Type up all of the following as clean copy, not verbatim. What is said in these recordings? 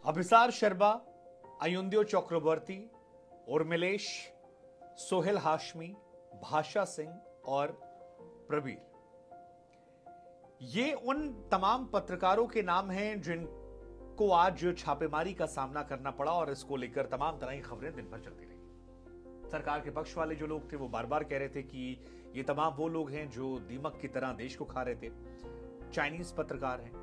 अभिसार शर्मा, अयुंदो चक्रवर्ती, उर्मिलेश, सोहेल हाशमी, भाषा सिंह और प्रबीर, ये उन तमाम पत्रकारों के नाम हैं जिनको आज छापेमारी का सामना करना पड़ा और इसको लेकर तमाम तरह की खबरें दिन भर चलती रही। सरकार के पक्ष वाले जो लोग थे वो बार बार कह रहे थे कि ये तमाम वो लोग हैं जो दीमक की तरह देश को खा रहे थे, चाइनीज पत्रकार हैं।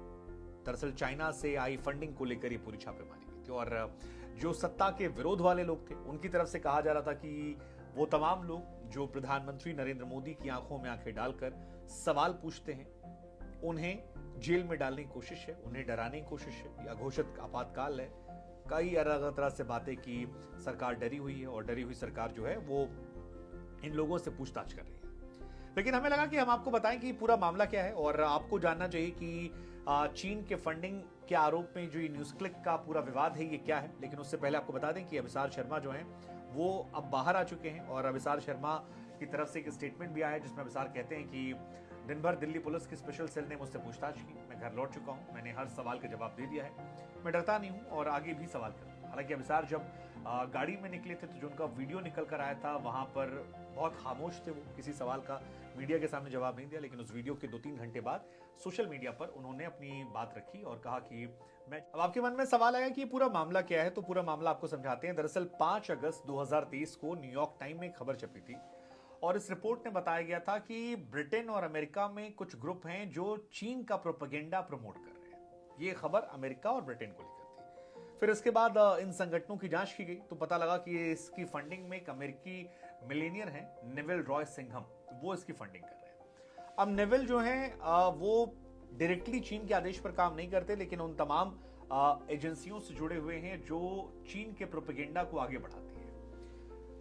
दरअसल चाइना से आई फंडिंग को लेकर ये पूरी छापेमारी हुई थी और जो सत्ता के विरोध वाले लोग थे उनकी तरफ से कहा जा रहा था कि वो तमाम लोग जो प्रधानमंत्री नरेंद्र मोदी की आंखों में आंखें डालकर सवाल पूछते हैं, उन्हें जेल में डालने की कोशिश है, उन्हें डराने की कोशिश है, या घोषित आपातकाल है। कई अलग तरह से बातें की सरकार डरी हुई है और डरी हुई सरकार जो है वो इन लोगों से पूछताछ कर रही है। लेकिन हमें लगा कि हम आपको बताएं कि पूरा मामला क्या है और आपको जानना चाहिए कि चीन के फंडिंग के आरोप में जो ये न्यूज क्लिक का पूरा विवाद है ये क्या है। लेकिन उससे पहले आपको बता दें कि अभिसार शर्मा जो हैं वो अब बाहर आ चुके हैं और अभिसार शर्मा की तरफ से एक स्टेटमेंट भी आया है जिसमें अभिसार कहते हैं कि दिन भर दिल्ली पुलिस की स्पेशल सेल ने मुझसे पूछताछ की, मैं घर लौट चुका हूं, मैंने हर सवाल का जवाब दे दिया है, मैं डरता नहीं हूं और आगे भी सवाल करूंगा। हालांकि अभिसार जब गाड़ी में निकले थे तो जो उनका वीडियो निकल कर आया था वहां पर बहुत खामोश थे, वो किसी सवाल का मीडिया के सामने जवाब नहीं दिया। लेकिन उस वीडियो के 2-3 घंटे बाद सोशल मीडिया पर उन्होंने अपनी बात रखी और कहा कि मैं, अब आपके मन में सवाल आया कि पूरा मामला क्या है, तो पूरा मामला आपको समझाते हैं। दरअसल 5 अगस्त 2023 को न्यूयॉर्क टाइम में खबर छपी थी और इस रिपोर्ट में बताया गया था कि ब्रिटेन और अमेरिका में कुछ ग्रुप हैं जो चीन का प्रोपेगेंडा प्रमोट कर रहे हैं। ये खबर अमेरिका और ब्रिटेन को लेकर थी। फिर इसके बाद इन संगठनों की जांच की गई तो पता लगा कि इसकी फंडिंग में एक अमेरिकी मिलेनियर हैं, नेविल रॉय सिंघम, वो इसकी फंडिंग कर रहे हैं। अब नेविल जो हैं वो डायरेक्टली चीन के आदेश पर काम नहीं करते, लेकिन उन तमाम एजेंसियों से जुड़े हुए हैं जो चीन के प्रोपेगेंडा को आगे बढ़ाती है।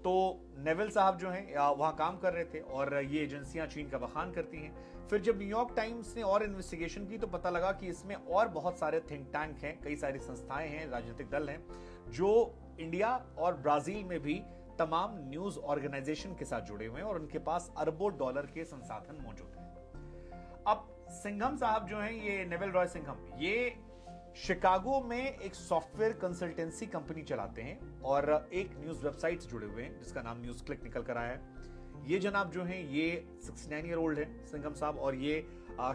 तो नेविल साहब जो हैं वहां काम कर रहे थे और ये एजेंसियां चीन का बखान करती हैं। फिर जब न्यूयॉर्क टाइम्स ने और इन्वेस्टिगेशन की तो पता लगा कि इसमें और बहुत सारे थिंक टैंक हैं, कई सारी संस्थाएं हैं, राजनीतिक दल हैं जो इंडिया और ब्राजील में भी तमाम न्यूज ऑर्गेनाइजेशन के साथ जुड़े हुए हैं और उनके पास अरबों डॉलर के संसाधन मौजूद हैं। अब सिंघम साहब जो हैं, ये नेविल रॉय सिंघम, ये शिकागो में एक सॉफ्टवेयर कंसल्टेंसी कंपनी चलाते हैं और एक न्यूज वेबसाइट से जुड़े हुए हैं जिसका नाम न्यूज क्लिक निकल कर आया है। ये जनाब जो हैं ये 69 ईयर ओल्ड है सिंघम साहब और ये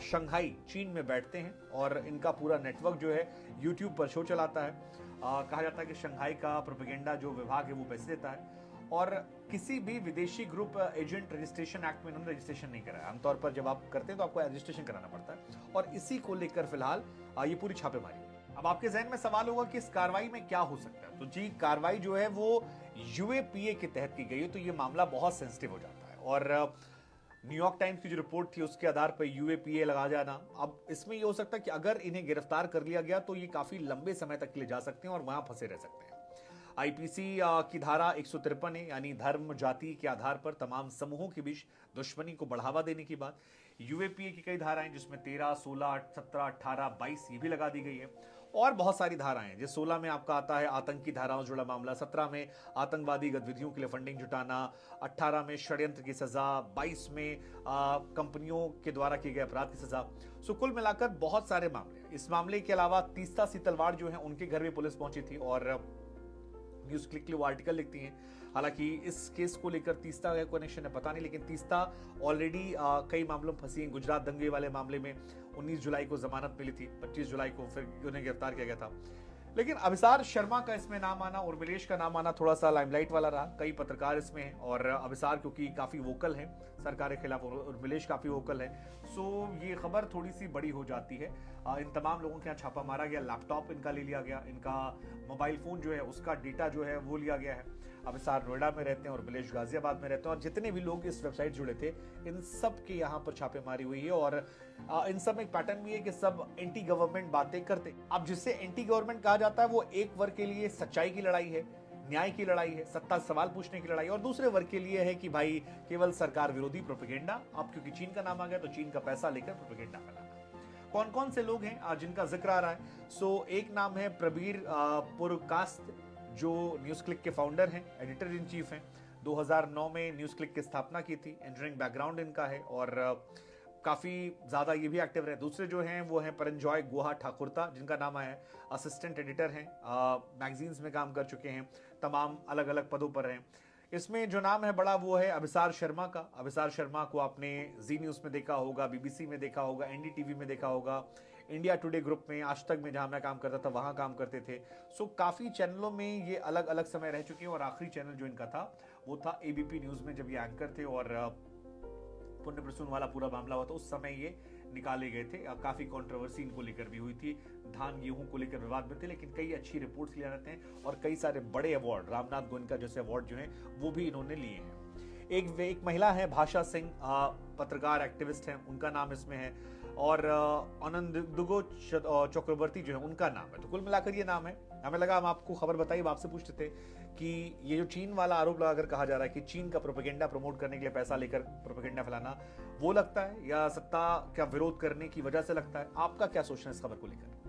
शंघाई चीन में बैठते हैं और इनका पूरा नेटवर्क जो है यूट्यूब पर शो चलाता है। कहा जाता है कि शंघाई का प्रोपेगेंडा जो विभाग है वो पैसे देता है और किसी भी विदेशी ग्रुप एजेंट रजिस्ट्रेशन एक्ट में इन्होंने रजिस्ट्रेशन नहीं कराया। आमतौर पर जब आप करते हैं तो आपको रजिस्ट्रेशन कराना पड़ता है और इसी को लेकर फिलहाल ये पूरी छापेमारी। अब आपके जहन में सवाल होगा कि इस कार्रवाई में क्या हो सकता है, तो जी कार्रवाई जो है वो यूएपीए के तहत की गई है, तो ये मामला बहुत सेंसिटिव हो जाता है और न्यूयॉर्क टाइम्स की जो रिपोर्ट थी उसके आधार पर यूएपीए लगा जाना। अब इसमें ये हो सकता है कि अगर इन्हें गिरफ्तार कर लिया गया तो ये काफी लंबे समय तक के लिए जा सकते हैं और वहां फंसे रह सकते हैं। आईपीसी की धारा 153 है, यानी धर्म जाति के आधार पर तमाम समूहों के बीच दुश्मनी को बढ़ावा देने की बात। यूएपीए की कई धाराएं जिसमें 13, 16, 17, 18, 22 ये भी लगा दी गई है और बहुत सारी धाराएं हैं। जिस 16 में आपका आता है आतंकी धाराओं से जुड़ा मामला, 17 में आतंकवादी गतिविधियों के लिए फंडिंग जुटाना, 18 में षड्यंत्र की सजा, 22 में कंपनियों के द्वारा किए गए अपराध की सजा। सो कुल मिलाकर बहुत सारे मामले हैं। इस मामले के अलावा तीस्ता सीतलवाड़ जो है उनके घर भी पुलिस पहुंची थी और न्यूज क्लिक के लिए वो आर्टिकल लिखती हैं। हालांकि इस केस को लेकर तीस्ता का कनेक्शन है पता नहीं, लेकिन तीस्ता ऑलरेडी कई मामलों में फंसी है। गुजरात दंगे वाले मामले में 19 जुलाई को जमानत मिली थी, 25 जुलाई को फिर उन्हें गिरफ्तार किया गया था। लेकिन अभिसार शर्मा का इसमें नाम आना, उर्मिलेश का नाम आना थोड़ा सा लाइमलाइट वाला रहा। कई पत्रकार इसमें हैं और अभिसार क्योंकि काफी वोकल हैं सरकार के खिलाफ, उर्मिलेश काफी वोकल है, सो ये खबर थोड़ी सी बड़ी हो जाती है। इन तमाम लोगों के यहाँ छापा मारा गया, लैपटॉप इनका ले लिया गया, इनका मोबाइल फोन जो है उसका डेटा जो है वो लिया गया है। अभिसार नोएडा में रहते हैं और उर्मिलेश गाजियाबाद में रहते हैं और जितने भी लोग इस वेबसाइट जुड़े थे इन सब के यहाँ पर छापेमारी हुई है और इन सब में एक पैटर्न भी है कि सब एंटी गवर्नमेंट बातें करते। अब जिससे एंटी गवर्नमेंट कहा जाता है वो एक वर्ग के लिए सच्चाई की लड़ाई है, न्याय की लड़ाई है, सत्ता सवाल पूछने की लड़ाई, और दूसरे वर्ग के लिए है कि भाई केवल सरकार विरोधी प्रोपेगेंडा। अब क्योंकि चीन का नाम आ गया तो चीन का पैसा लेकर प्रोपेगेंडा फैलाना। कौन कौन से लोग हैं जिनका जिक्र आ रहा है? सो एक नाम है प्रबीर पुरकास्त जो न्यूज क्लिक के फाउंडर हैं, एडिटर इन चीफ हैं। 2009 में न्यूज क्लिक की स्थापना की थी, इंजीनियरिंग बैकग्राउंड इनका है और काफी ज्यादा ये भी एक्टिव रहे। दूसरे जो हैं वो हैं परंजॉय गुहा ठाकुरता, जिनका नाम है असिस्टेंट एडिटर हैं, मैगजीन्स में काम कर चुके हैं, तमाम अलग अलग पदों पर हैं। इसमें जो नाम है बड़ा वो है अभिसार शर्मा का। अभिसार शर्मा को आपने जी न्यूज में देखा होगा, बीबीसी में देखा होगा, एनडीटीवी में देखा होगा, इंडिया टुडे ग्रुप में, आज तक में जहां मैं काम करता था वहां काम करते थे। सो काफी चैनलों में ये अलग अलग समय रह चुके हैं और आखिरी चैनल जो इनका था वो था एबीपी न्यूज में, जब ये एंकर थे और पुण्य प्रसून वाला पूरा मामला हुआ था उस समय ये निकाले गए थे। काफी कंट्रोवर्सी इनको लेकर भी हुई थी, धान गेहूं को लेकर विवाद में थे, लेकिन कई अच्छी रिपोर्ट्स ले आते हैं और कई सारे बड़े अवार्ड, रामनाथ गोयनका जैसे अवार्ड जो हैं वो भी इन्होंने लिए हैं। एक महिला है भाषा सिंह, पत्रकार एक्टिविस्ट हैं, उनका नाम इसमें है, और आनंदगो चक्रवर्ती जो है उनका नाम है। तो कुल मिलाकर ये नाम है। हमें लगा हम आपको खबर बताइए, आपसे पूछते थे कि ये जो चीन वाला आरोप लगाकर कहा जा रहा है कि चीन का प्रोपेगेंडा प्रमोट करने के लिए पैसा लेकर प्रोपेगेंडा फैलाना, वो लगता है या सत्ता का विरोध करने की वजह से लगता है? आपका क्या सोचना है इस खबर को लेकर?